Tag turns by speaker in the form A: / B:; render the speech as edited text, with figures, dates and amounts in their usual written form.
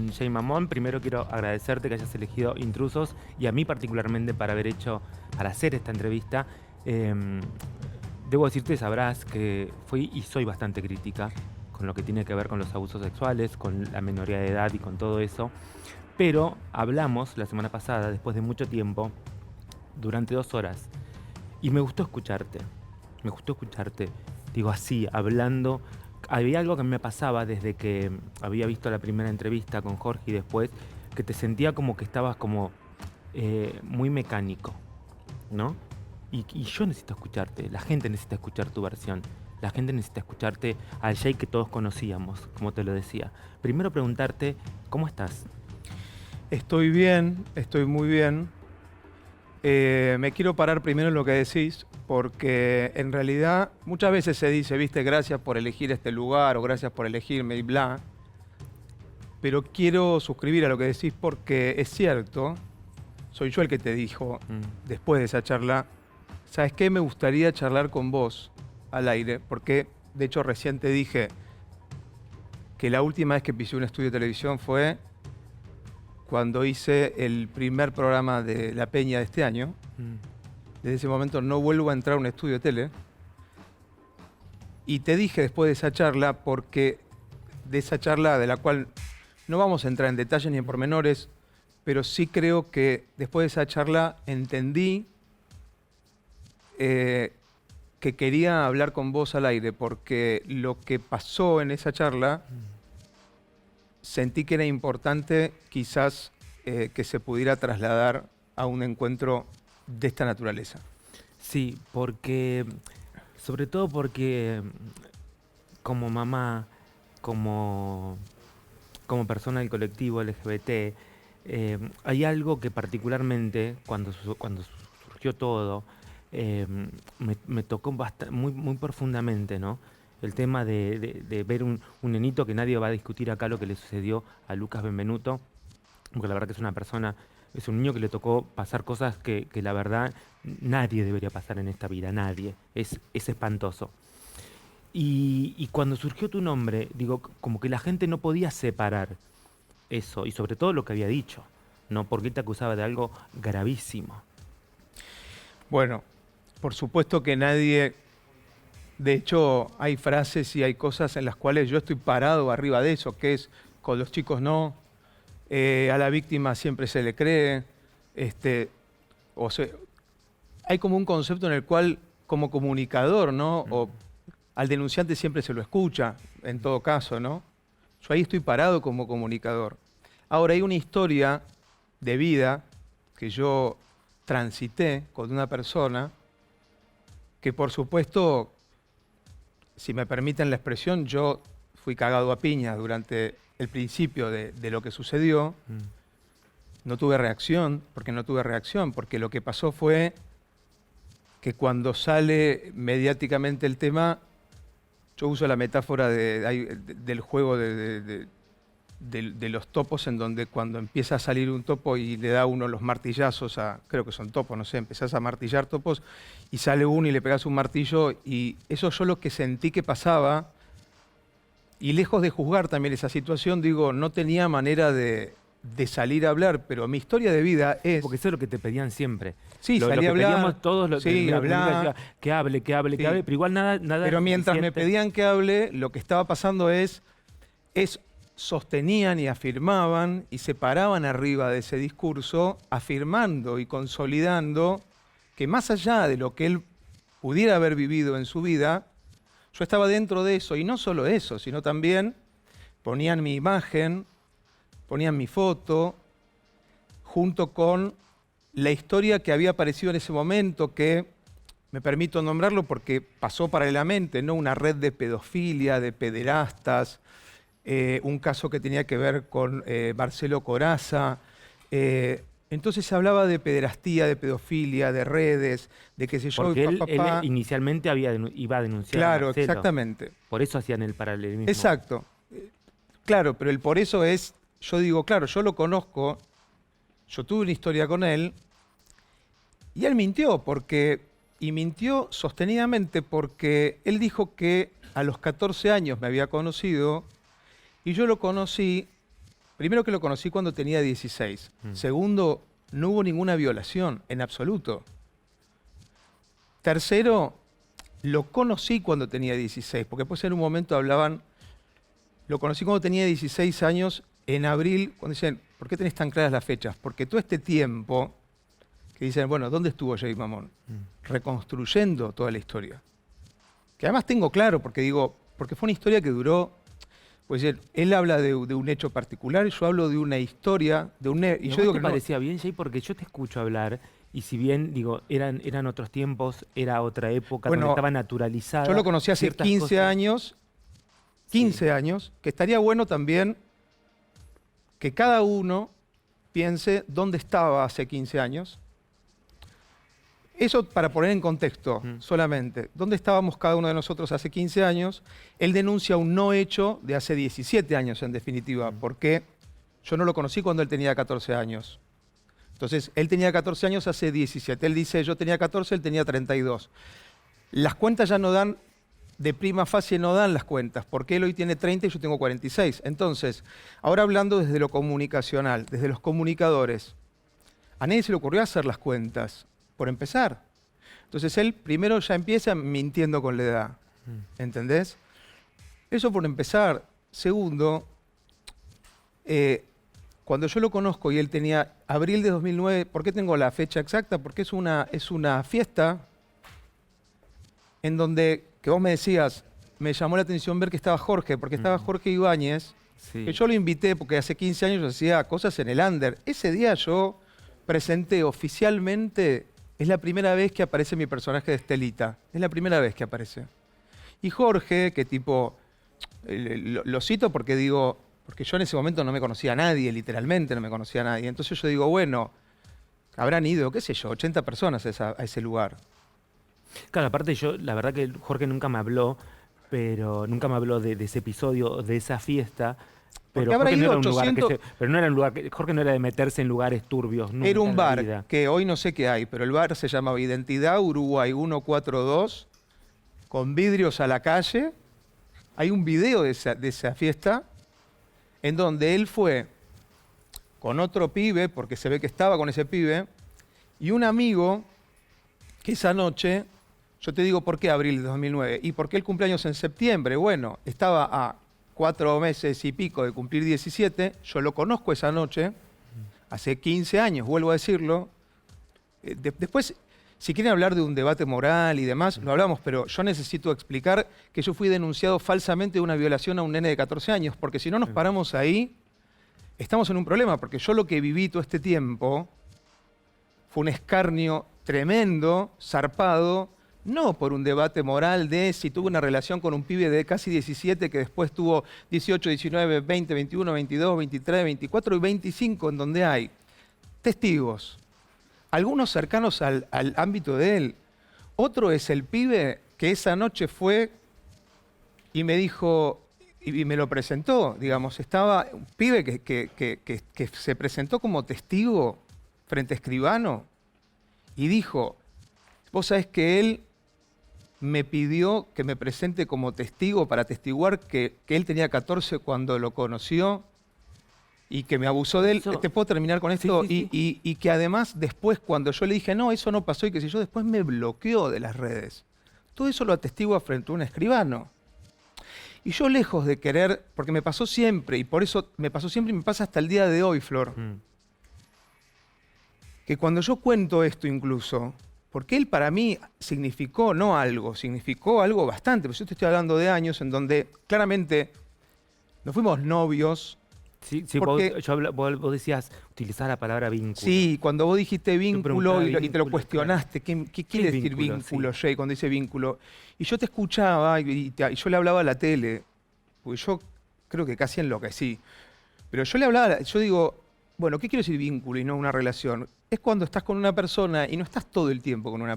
A: con Jay Mamón. Primero quiero agradecerte que hayas elegido Intrusos y a mí particularmente para hacer esta entrevista. Em, Debo decirte, sabrás que fui y soy bastante crítica con lo que tiene que ver con los abusos sexuales, con la minoría de edad y con todo eso. Pero hablamos la semana pasada, después de mucho tiempo, durante 2 horas, y me gustó escucharte. Me gustó escucharte, digo así, hablando. Había algo que me pasaba desde que había visto la primera entrevista con Jorge y después, que te sentía como que estabas como muy mecánico, ¿no? Y yo necesito escucharte, la gente necesita escuchar tu versión. La gente necesita escucharte al Jay que todos conocíamos, como te lo decía. Primero preguntarte, ¿cómo estás?
B: Estoy bien, estoy muy bien. Me quiero parar primero en lo que decís, porque en realidad muchas veces se dice, viste, gracias por elegir este lugar o gracias por elegirme y bla. Pero quiero suscribir a lo que decís porque es cierto, soy yo el que te dijo después de esa charla, ¿sabes qué? Me gustaría charlar con vos al aire, porque de hecho recién te dije que la última vez que pisé un estudio de televisión fue cuando hice el primer programa de La Peña de este año.
A: Mm.
B: Desde ese momento no vuelvo a entrar a un estudio de tele. Y te dije después de esa charla, porque de esa charla de la cual no vamos a entrar en detalles ni en pormenores, pero sí creo que después de esa charla entendí que quería hablar con vos al aire, porque lo que pasó en esa charla sentí que era importante quizás que se pudiera trasladar a un encuentro de esta naturaleza.
A: Sí, porque, sobre todo porque como mamá, como, como persona del colectivo LGBT, hay algo que particularmente cuando surgió todo, eh, me tocó muy, muy profundamente, ¿no? El tema de ver un nenito, que nadie va a discutir acá lo que le sucedió a Lucas Benvenuto, porque la verdad que es un niño que le tocó pasar cosas que la verdad nadie debería pasar en esta vida, nadie. Es espantoso. Y cuando surgió tu nombre, digo, como que la gente no podía separar eso, y sobre todo lo que había dicho, ¿no? Porque él te acusaba de algo gravísimo.
B: Bueno, por supuesto que nadie, de hecho hay frases y hay cosas en las cuales yo estoy parado arriba de eso, que es con los chicos no, a la víctima siempre se le cree, este, o sea, hay como un concepto en el cual como comunicador, ¿no? O al denunciante siempre se lo escucha, en todo caso, ¿no? Yo ahí estoy parado como comunicador. Ahora, hay una historia de vida que yo transité con una persona que, por supuesto, si me permiten la expresión, yo fui cagado a piñas durante el principio de lo que sucedió.
A: Mm.
B: No tuve reacción, porque lo que pasó fue que cuando sale mediáticamente el tema, yo uso la metáfora del juego de los topos, en donde cuando empieza a salir un topo y le da uno los martillazos creo que son topos, no sé, empezás a martillar topos y sale uno y le pegas un martillo, y eso yo lo que sentí que pasaba, y lejos de juzgar también esa situación, digo, no tenía manera de salir a hablar, pero mi historia de vida es...
A: Porque eso es lo que te pedían siempre.
B: Sí,
A: Lo
B: salí a
A: que
B: hablar,
A: pedíamos todos,
B: sí, hablar,
A: que hable, que hable,
B: sí.
A: que hable, pero igual nada, nada
B: Pero
A: es
B: mientras me
A: suficiente.
B: pedían que hable, lo que estaba pasando es sostenían y afirmaban y se paraban arriba de ese discurso, afirmando y consolidando que más allá de lo que él pudiera haber vivido en su vida, yo estaba dentro de eso, y no solo eso, sino también ponían mi imagen, ponían mi foto, junto con la historia que había aparecido en ese momento, que me permito nombrarlo porque pasó paralelamente, ¿no? Una red de pedofilia, de pederastas, un caso que tenía que ver con Marcelo Corazza. Entonces se hablaba de pederastía, de pedofilia, de redes, de qué sé yo,
A: Porque
B: y
A: él inicialmente iba a denunciar a
B: Claro,
A: Marcelo.
B: exactamente.
A: Por eso hacían el paralelismo.
B: Exacto. Claro, pero el por eso es, yo digo, claro, yo lo conozco, yo tuve una historia con él, y él mintió, y mintió sostenidamente, porque él dijo que a los 14 años me había conocido, y yo lo conocí primero que lo conocí cuando tenía 16. Segundo, no hubo ninguna violación, en absoluto. Tercero, lo conocí cuando tenía 16, porque después en un momento hablaban, lo conocí cuando tenía 16 años, en abril, cuando dicen, ¿por qué tenés tan claras las fechas? Porque todo este tiempo, que dicen, bueno, ¿dónde estuvo Jay Mamón? Reconstruyendo toda la historia. Que además tengo claro, porque digo, porque fue una historia que duró, pues él habla de un hecho particular, yo hablo de una historia, y yo digo
A: ¿Te
B: que
A: parecía bien, Jay? Porque yo te escucho hablar y si bien, digo, eran otros tiempos, era otra época,
B: Bueno,
A: donde estaba naturalizada.
B: yo lo conocí hace
A: ciertas
B: 15
A: cosas.
B: años, 15 años, que estaría bueno también que cada uno piense dónde estaba hace 15 años. Eso para poner en contexto solamente. ¿Dónde estábamos cada uno de nosotros hace 15 años? Él denuncia un no hecho de hace 17 años, en definitiva, porque yo no lo conocí cuando él tenía 14 años. Entonces, él tenía 14 años hace 17. Él dice, yo tenía 14, él tenía 32. Las cuentas ya no dan, de prima facie no dan las cuentas, porque él hoy tiene 30 y yo tengo 46. Entonces, ahora hablando desde lo comunicacional, desde los comunicadores, a nadie se le ocurrió hacer las cuentas, por empezar. Entonces él primero ya empieza mintiendo con la edad, ¿entendés? Eso por empezar. Segundo, cuando yo lo conozco y él tenía abril de 2009, ¿por qué tengo la fecha exacta? Porque es una fiesta en donde, que vos me decías, me llamó la atención ver que estaba Jorge, porque estaba Jorge Ibáñez, que yo lo invité porque hace 15 años yo hacía cosas en el under. Ese día yo presenté oficialmente, es la primera vez que aparece mi personaje de Estelita, es la primera vez que aparece. Y Jorge, que tipo, lo cito porque digo, porque yo en ese momento no me conocía a nadie, literalmente no me conocía a nadie. Entonces yo digo, bueno, habrán ido, qué sé yo, 80 personas a ese lugar.
A: Claro, aparte yo, la verdad que Jorge nunca me habló, pero nunca me habló de ese episodio, de esa fiesta. Pero
B: Porque habrá
A: Jorge no
B: ido
A: era un lugar
B: 800...
A: pero no era un lugar Jorge no era de meterse en lugares turbios nunca
B: Era un
A: en la
B: bar
A: vida.
B: que hoy no sé qué hay, pero el bar se llamaba Identidad Uruguay 142, con vidrios a la calle. Hay un video de esa fiesta en donde él fue con otro pibe, porque se ve que estaba con ese pibe, y un amigo que esa noche, yo te digo por qué abril de 2009, y por qué el cumpleaños en septiembre. Bueno, estaba a 4 meses y pico de cumplir 17, yo lo conozco esa noche, hace 15 años, vuelvo a decirlo. Después, si quieren hablar de un debate moral y demás, lo hablamos, pero yo necesito explicar que yo fui denunciado falsamente de una violación a un nene de 14 años, porque si no nos paramos ahí, estamos en un problema, porque yo lo que viví todo este tiempo fue un escarnio tremendo, zarpado, no por un debate moral de si tuve una relación con un pibe de casi 17 que después tuvo 18, 19, 20, 21, 22, 23, 24 y 25, en donde hay testigos, algunos cercanos al ámbito de él. Otro es el pibe que esa noche fue y me dijo, y me lo presentó, digamos, estaba un pibe que se presentó como testigo frente a Escribano y dijo, vos sabés que él me pidió que me presente como testigo para atestiguar que él tenía 14 cuando lo conoció y que me abusó de él.
A: Eso...
B: ¿Te puedo terminar con esto?
A: Sí.
B: Y que además después cuando yo le dije, no, eso no pasó y que si yo, después me bloqueó de las redes. Todo eso lo atestigua frente a un Escribano. Y yo lejos de querer, porque me pasó siempre, y por eso me pasó siempre y me pasa hasta el día de hoy, Flor, que cuando yo cuento esto incluso, porque él para mí significó no algo, significó algo bastante, pero yo te estoy hablando de años en donde claramente nos fuimos novios.
A: Sí,
B: porque,
A: vos decías, utilizar la palabra vínculo.
B: Sí, cuando vos dijiste vínculo y te lo cuestionaste,
A: claro.
B: ¿qué quiere decir vínculo,
A: sí.
B: Jay, cuando dice vínculo? Y yo te escuchaba y yo le hablaba a la tele, porque yo creo que casi enloquecí. Pero yo le hablaba, yo digo, bueno, ¿qué quiere decir vínculo y no una relación? Es cuando estás con una persona y no estás todo el tiempo con una persona.